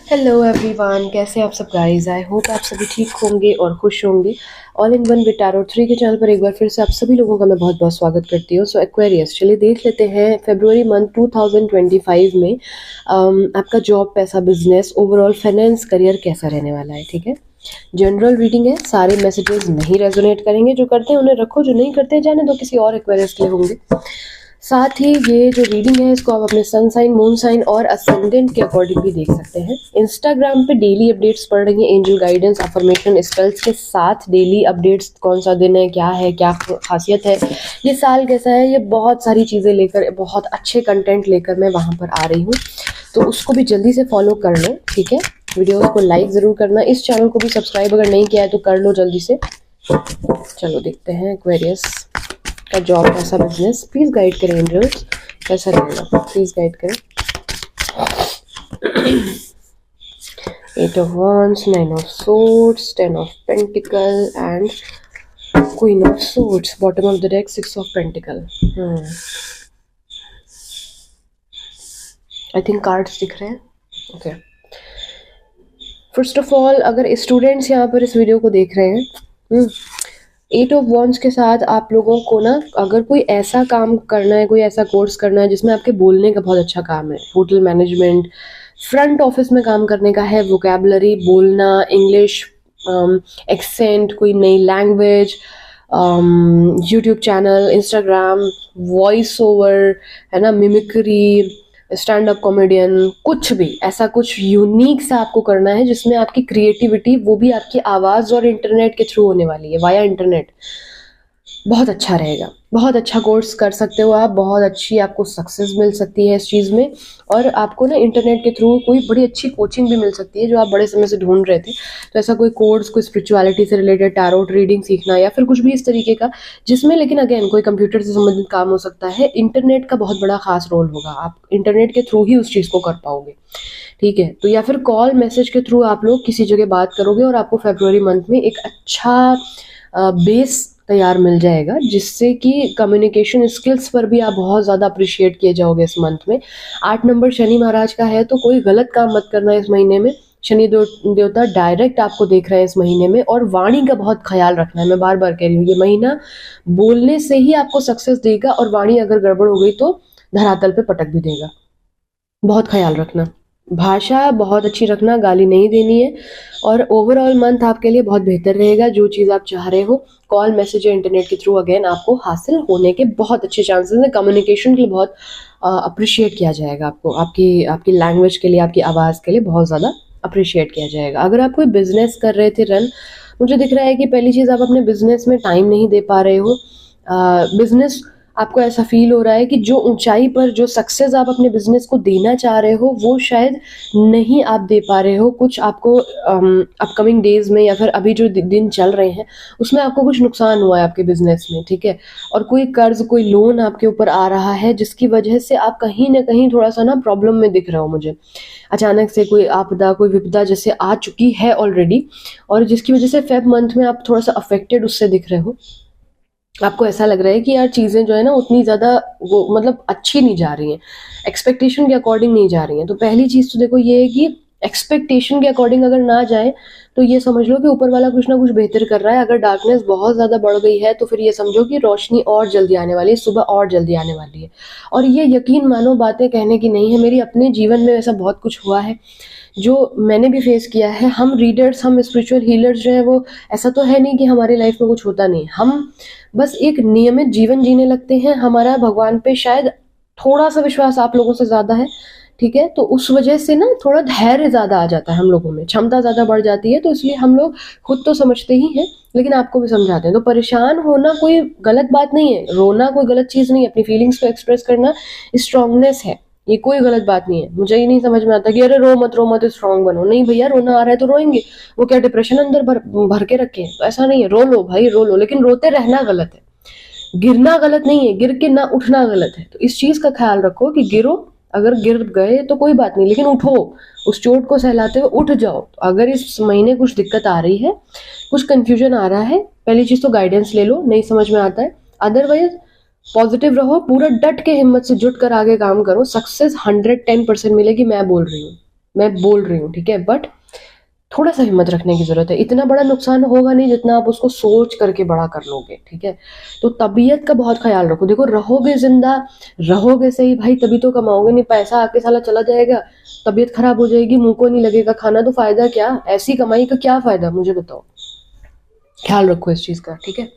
Hello everyone, कैसे आप सब गाइस। आई होप आप सभी ठीक होंगे और खुश होंगे। All in one with tarot 3 के चैनल पर एक बार फिर से आप सभी लोगों का मैं बहुत बहुत स्वागत करती हूँ। सो एक्वेरियस, चलिए देख लेते हैं फरवरी मंथ 2025 में आपका जॉब, पैसा, बिजनेस, ओवरऑल फाइनेंस, करियर कैसा रहने वाला है। ठीक है, जनरल रीडिंग है, सारे मैसेजेस नहीं रेजोनेट करेंगे। जो करते हैं उन्हें रखो, जो नहीं करते जाने दो, किसी और एक्वेरियस के लिए होंगे। साथ ही ये जो रीडिंग है इसको आप अपने सन साइन, मून साइन और असेंडेंट के अकॉर्डिंग भी देख सकते हैं। इंस्टाग्राम पे डेली अपडेट्स पड़ रही हैं, एंजल गाइडेंस, अफर्मेशन, स्पेल्स के साथ डेली अपडेट्स, कौन सा दिन है, क्या है, क्या खासियत है, ये साल कैसा है, ये बहुत सारी चीज़ें लेकर, बहुत अच्छे कंटेंट लेकर मैं वहाँ पर आ रही हूँ। तो उसको भी जल्दी से फॉलो कर लो। ठीक है, वीडियोस को लाइक ज़रूर करना, इस चैनल को भी सब्सक्राइब अगर नहीं किया है तो कर लो जल्दी से। चलो देखते हैं एक्वेरियस का जॉब, कैसा, बिजनेस, प्लीज गाइड करें एंजल्स, कैसा रहेगा, प्लीज गाइड करें। 8 of Wands, 9 of Swords, 10 of Pentacle and Queen of Swords. Bottom of the deck, 6 of Pentacle. I think cards दिख रहे हैं। Okay. फर्स्ट ऑफ ऑल, अगर स्टूडेंट्स यहाँ पर इस वीडियो को देख रहे हैं, 8 ऑफ वॉन्ड्स के साथ आप लोगों को ना, अगर कोई ऐसा काम करना है, कोई ऐसा कोर्स करना है जिसमें आपके बोलने का बहुत अच्छा काम है, होटल मैनेजमेंट, फ्रंट ऑफिस में काम करने का है, वोकैबुलरी, बोलना, इंग्लिश, एक्सेंट, कोई नई language, YouTube channel, Instagram, voice over, है ना, मिमिक्री, स्टैंड अप कॉमेडियन, कुछ भी ऐसा कुछ यूनिक सा आपको करना है जिसमें आपकी क्रिएटिविटी, वो भी आपकी आवाज़ और इंटरनेट के थ्रू होने वाली है, वाया इंटरनेट। बहुत अच्छा रहेगा, बहुत अच्छा कोर्स कर सकते हो आप, बहुत अच्छी आपको सक्सेस मिल सकती है इस चीज़ में। और आपको ना इंटरनेट के थ्रू कोई बड़ी अच्छी कोचिंग भी मिल सकती है जो आप बड़े समय से ढूंढ रहे थे। तो ऐसा कोई कोर्स, कोई स्पिरिचुअलिटी से रिलेटेड, टैरोट रीडिंग सीखना या फिर कुछ भी इस तरीके का, जिसमें लेकिन अगेन कोई कंप्यूटर से संबंधित काम हो सकता है। इंटरनेट का बहुत बड़ा खास रोल होगा, आप इंटरनेट के थ्रू ही उस चीज़ को कर पाओगे। ठीक है, तो या फिर कॉल मैसेज के थ्रू आप लोग किसी जगह बात करोगे और आपको फरवरी मंथ में एक अच्छा बेस तैयार मिल जाएगा, जिससे कि कम्युनिकेशन स्किल्स पर भी आप बहुत ज़्यादा अप्रिशिएट किए जाओगे इस मंथ में। 8 नंबर शनि महाराज का है, तो कोई गलत काम मत करना इस महीने में। शनि देवता डायरेक्ट आपको देख रहे हैं इस महीने में, और वाणी का बहुत ख्याल रखना है। मैं बार बार कह रही हूँ, ये महीना बोलने से ही आपको सक्सेस देगा, और वाणी अगर गड़बड़ हो गई तो धरातल पे पटक भी देगा। बहुत ख्याल रखना, भाषा बहुत अच्छी रखना, गाली नहीं देनी है। और ओवरऑल मंथ आपके लिए बहुत बेहतर रहेगा। जो चीज़ आप चाह रहे हो, कॉल, मैसेज या इंटरनेट के थ्रू अगेन आपको हासिल होने के बहुत अच्छे चांसेस हैं। कम्युनिकेशन के लिए बहुत अप्रिशिएट किया जाएगा आपको, आपकी लैंग्वेज के लिए, आपकी आवाज़ के लिए बहुत ज़्यादा अप्रिशिएट किया जाएगा। अगर आप कोई बिजनेस कर रहे थे रन, मुझे दिख रहा है कि पहली चीज़, आप अपने बिजनेस में टाइम नहीं दे पा रहे हो। बिजनेस, आपको ऐसा फील हो रहा है कि जो ऊंचाई पर, जो सक्सेस आप अपने बिजनेस को देना चाह रहे हो, वो शायद नहीं आप दे पा रहे हो। कुछ आपको अपकमिंग डेज में या फिर अभी जो दिन चल रहे हैं उसमें आपको कुछ नुकसान हुआ है आपके बिजनेस में। ठीक है, और कोई कर्ज, कोई लोन आपके ऊपर आ रहा है, जिसकी वजह से आप कहीं ना कहीं थोड़ा सा ना प्रॉब्लम में दिख रहे हो मुझे। अचानक से कोई आपदा, कोई विपदा जैसे आ चुकी है ऑलरेडी, और जिसकी वजह से फेब मंथ में आप थोड़ा सा अफेक्टेड उससे दिख रहे हो। आपको ऐसा लग रहा है कि यार चीज़ें जो है ना उतनी ज़्यादा वो मतलब अच्छी नहीं जा रही हैं, एक्सपेक्टेशन के अकॉर्डिंग नहीं जा रही हैं। तो पहली चीज़ तो देखो ये है कि एक्सपेक्टेशन के अकॉर्डिंग अगर ना जाए तो ये समझ लो कि ऊपर वाला कुछ ना कुछ बेहतर कर रहा है। अगर डार्कनेस बहुत ज़्यादा बढ़ गई है तो फिर ये समझो कि रोशनी और जल्दी आने वाली है, सुबह और जल्दी आने वाली है। और ये यकीन मानो, बातें कहने की नहीं है, मेरी अपने जीवन में ऐसा बहुत कुछ हुआ है जो मैंने भी फेस किया है। हम रीडर्स, हम स्पिरिचुअल हीलर्स जो है, वो ऐसा तो है नहीं कि हमारी लाइफ में कुछ होता नहीं, हम बस एक नियमित जीवन जीने लगते हैं। हमारा भगवान पे शायद थोड़ा सा विश्वास आप लोगों से ज़्यादा है। ठीक है, तो उस वजह से ना थोड़ा धैर्य ज़्यादा आ जाता है हम लोगों में, क्षमता ज़्यादा बढ़ जाती है। तो इसलिए हम लोग खुद तो समझते ही हैं, लेकिन आपको भी समझाते हैं। तो परेशान होना कोई गलत बात नहीं है, रोना कोई गलत चीज़ नहीं है, अपनी फीलिंग्स को एक्सप्रेस करना स्ट्रांगनेस है, ये कोई गलत बात नहीं है। मुझे ये नहीं समझ में आता कि अरे रो मत स्ट्रांग बनो। नहीं भैया, रोना आ रहा है तो रोएंगे, वो क्या डिप्रेशन अंदर भर के रखे हैं? तो ऐसा नहीं है, रो लो भाई, रो लो, लेकिन रोते रहना गलत है। गिरना गलत नहीं है, गिर के ना उठना गलत है। तो इस चीज का ख्याल रखो कि गिरो, अगर गिर गए तो कोई बात नहीं, लेकिन उठो, उस चोट को सहलाते हुए उठ जाओ। तो अगर इस महीने कुछ दिक्कत आ रही है, कुछ कंफ्यूजन आ रहा है, पहली चीज तो गाइडेंस ले लो, नहीं समझ में आता है। अदरवाइज पॉजिटिव रहो, पूरा डट के हिम्मत से जुट कर आगे काम करो, सक्सेस 110% मिलेगी, मैं बोल रही हूँ। मैं बोल रही हूँ, ठीक है, बट थोड़ा सा हिम्मत रखने की जरूरत है। इतना बड़ा नुकसान होगा नहीं जितना आप उसको सोच करके बड़ा कर लोगे, ठीक है। तो तबीयत का बहुत ख्याल रखो। देखो, रहोगे जिंदा, रहोगे सही भाई, तभी तो कमाओगे, नहीं पैसा आके साला चला जाएगा, तबीयत खराब हो जाएगी, मुंह को नहीं लगेगा खाना, तो फायदा क्या? ऐसी कमाई का क्या फायदा, मुझे बताओ। ख्याल रखो इस चीज का, ठीक है।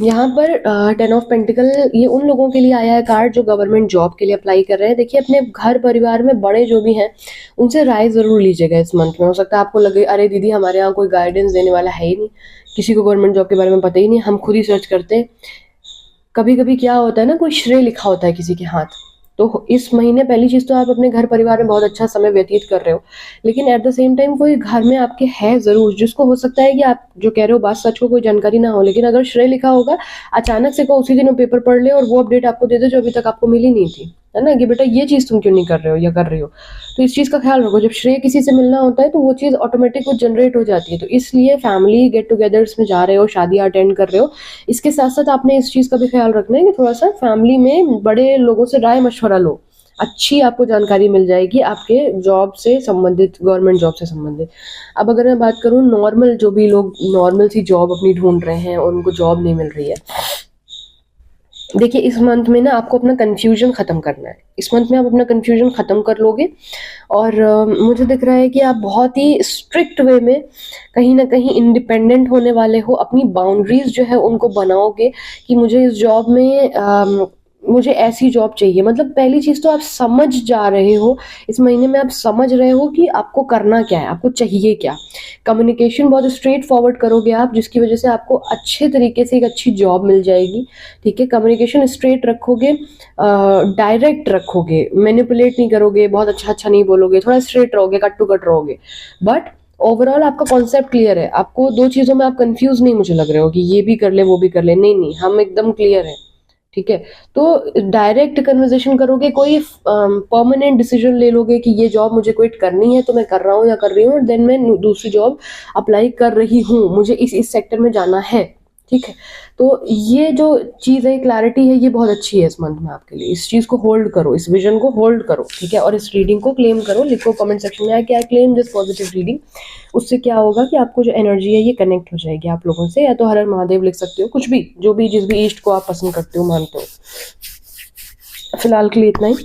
यहाँ पर 10 ऑफ पेंटिकल, ये उन लोगों के लिए आया है कार्ड जो गवर्नमेंट जॉब के लिए अप्लाई कर रहे हैं। देखिए, अपने घर परिवार में बड़े जो भी हैं उनसे राय ज़रूर लीजिएगा इस मंथ में। हो सकता है आपको लगे अरे दीदी हमारे यहाँ कोई गाइडेंस देने वाला है ही नहीं, किसी को गवर्नमेंट जॉब के बारे में पता ही नहीं, हम खुद ही सर्च करते हैं। कभी कभी क्या होता है ना, कोई श्रेय लिखा होता है किसी के हाथ, तो इस महीने पहली चीज़ तो आप अपने घर परिवार में बहुत अच्छा समय व्यतीत कर रहे हो, लेकिन एट द सेम टाइम कोई घर में आपके है ज़रूर जिसको हो सकता है कि आप जो कह रहे हो बात सच को कोई जानकारी ना हो, लेकिन अगर श्रेय लिखा होगा, अचानक से को उसी दिन वो पेपर पढ़ ले और वो अपडेट आपको दे दे जो अभी तक आपको मिली नहीं थी, है ना, कि बेटा ये चीज़ तुम क्यों नहीं कर रहे हो या कर रही हो। तो इस चीज़ का ख्याल रखो, जब श्रेय किसी से मिलना होता है तो वो चीज़ ऑटोमेटिक वो जनरेट हो जाती है। तो इसलिए फैमिली गेट टुगेदर्स में जा रहे हो, शादियाँ अटेंड कर रहे हो, इसके साथ साथ आपने इस चीज़ का भी ख्याल रखना है कि थोड़ा सा फैमिली में बड़े लोगों से राय मशवरा लो, अच्छी आपको जानकारी मिल जाएगी आपके जॉब से संबंधित, गवर्नमेंट जॉब से संबंधित। अब अगर मैं बात करूँ नॉर्मल, जो भी लोग नॉर्मल सी जॉब अपनी ढूंढ रहे हैं और उनको जॉब नहीं मिल रही है, देखिए इस मंथ में ना आपको अपना कंफ्यूजन ख़त्म करना है। इस मंथ में आप अपना कंफ्यूजन ख़त्म कर लोगे और मुझे दिख रहा है कि आप बहुत ही स्ट्रिक्ट वे में कहीं ना कहीं इंडिपेंडेंट होने वाले हो। अपनी बाउंड्रीज जो है उनको बनाओगे कि मुझे इस जॉब में मुझे ऐसी जॉब चाहिए। मतलब पहली चीज़ तो आप समझ जा रहे हो, इस महीने में आप समझ रहे हो कि आपको करना क्या है, आपको चाहिए क्या। कम्युनिकेशन बहुत स्ट्रेट फॉरवर्ड करोगे आप, जिसकी वजह से आपको अच्छे तरीके से एक अच्छी जॉब मिल जाएगी, ठीक है। कम्युनिकेशन स्ट्रेट रखोगे, डायरेक्ट रखोगे, मैनिपुलेट नहीं करोगे, बहुत अच्छा नहीं बोलोगे, थोड़ा स्ट्रेट रहोगे, कट टू कट रहोगे। बट ओवरऑल आपका कॉन्सेप्ट क्लियर है, आपको दो चीज़ों में आप कंफ्यूज नहीं मुझे लग रहे हो कि ये भी कर ले वो भी कर ले, नहीं, हम एकदम क्लियर है, ठीक है। तो डायरेक्ट कन्वर्सेशन करोगे, कोई परमानेंट डिसीजन ले लोगे कि ये जॉब मुझे क्विट करनी है तो मैं कर रहा हूँ या कर रही हूँ, और देन मैं दूसरी जॉब अप्लाई कर रही हूँ, मुझे इस सेक्टर में जाना है, ठीक है। तो ये जो चीज़ है, क्लैरिटी है, ये बहुत अच्छी है इस मंथ में आपके लिए। इस चीज़ को होल्ड करो, इस विजन को होल्ड करो, ठीक है। और इस रीडिंग को क्लेम करो, लिखो कमेंट सेक्शन में आके I claim this positive reading. उससे क्या होगा कि आपको जो एनर्जी है ये कनेक्ट हो जाएगी आप लोगों से, या तो हर हर महादेव लिख सकते हो, कुछ भी, जो भी जिस भी इष्ट को आप पसंद करते हो, मानते हो। फिलहाल के लिए इतना ही।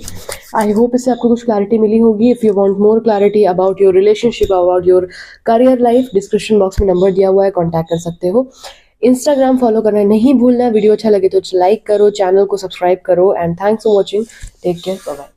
आई होप इससे आपको कुछ क्लैरिटी मिली होगी। If you want more clarity about your relationship, about your career life, description box में नंबर दिया हुआ है, कॉन्टैक्ट कर सकते हो। इंस्टाग्राम फॉलो करना नहीं भूलना। वीडियो अच्छा लगे तो लाइक करो, चैनल को सब्सक्राइब करो, and thanks for watching. Take care, bye bye.